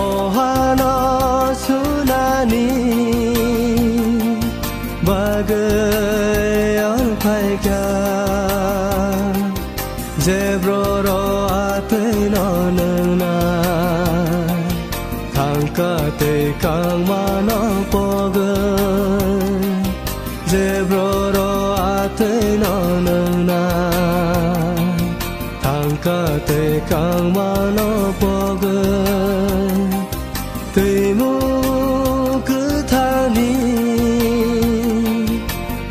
ohana sunani bagai orpai kya zebroro atena nana kangkate kangmana pogai zebroro atena nana kangkate kangmana pogai timu kutani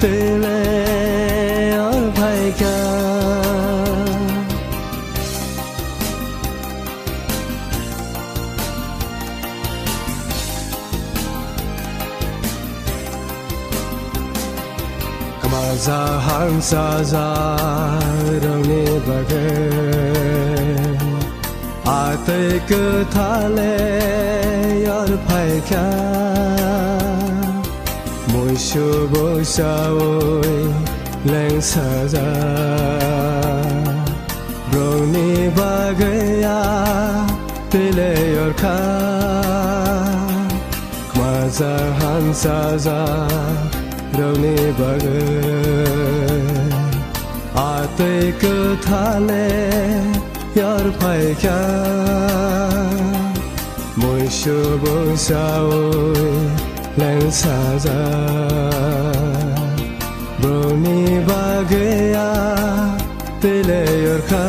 tele orpai kya Kamaza hansa zarone bagai ate kethale yar phaikya moisho bosaoi leng saza broni bagaya tele yor kha Kamaza hansa zarone bagai ate kethale yar phaikya moisho bosaoi leng saza broni bagaya tele yor kha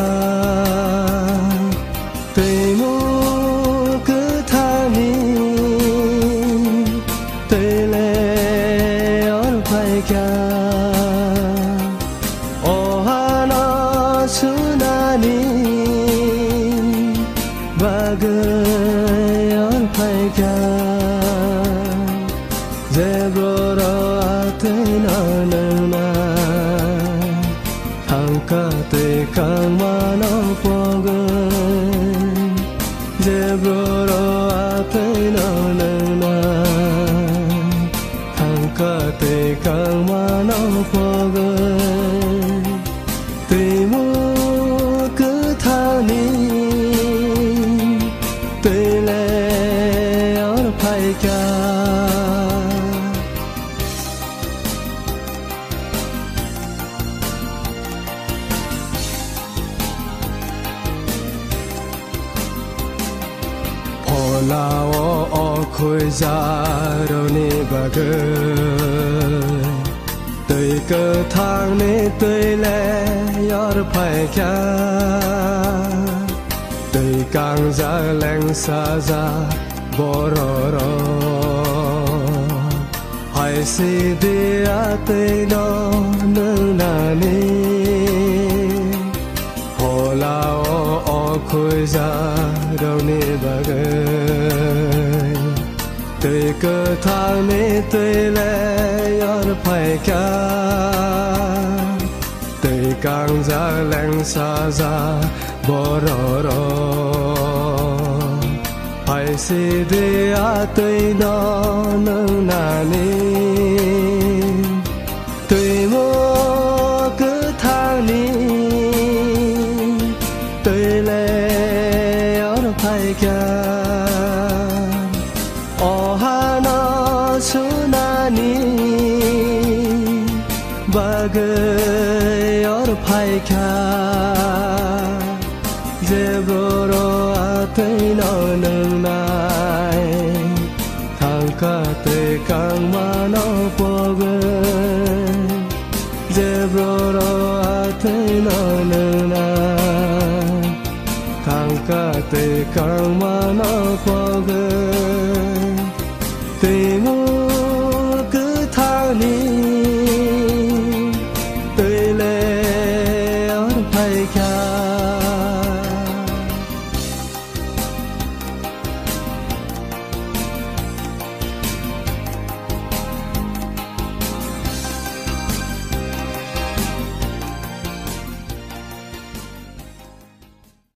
temu kethani tele yor phaikya ohana sunani bagai orpai kya zebroro atena nana kangkate kangmana pogai zebroro atena nana kangkate kangmana pogai timu kethani tele orpai kya phola o khoi zarone bagai tui cơ thang ne tui le yor phai kya tui kang za leng sa za bororo hai si dia te no na ni hola o khoi za đâu ne bagai tui cơ thang ne tui le yor phai kya tui kang za leng sa za bororo hai si dia tui no na ni tui mo kethani tui le yor phai kya ohana sunani bagai orpai kya zebroro atena nai kangkate kangmana pogai zebroro atena nai kangkate kangmana pogai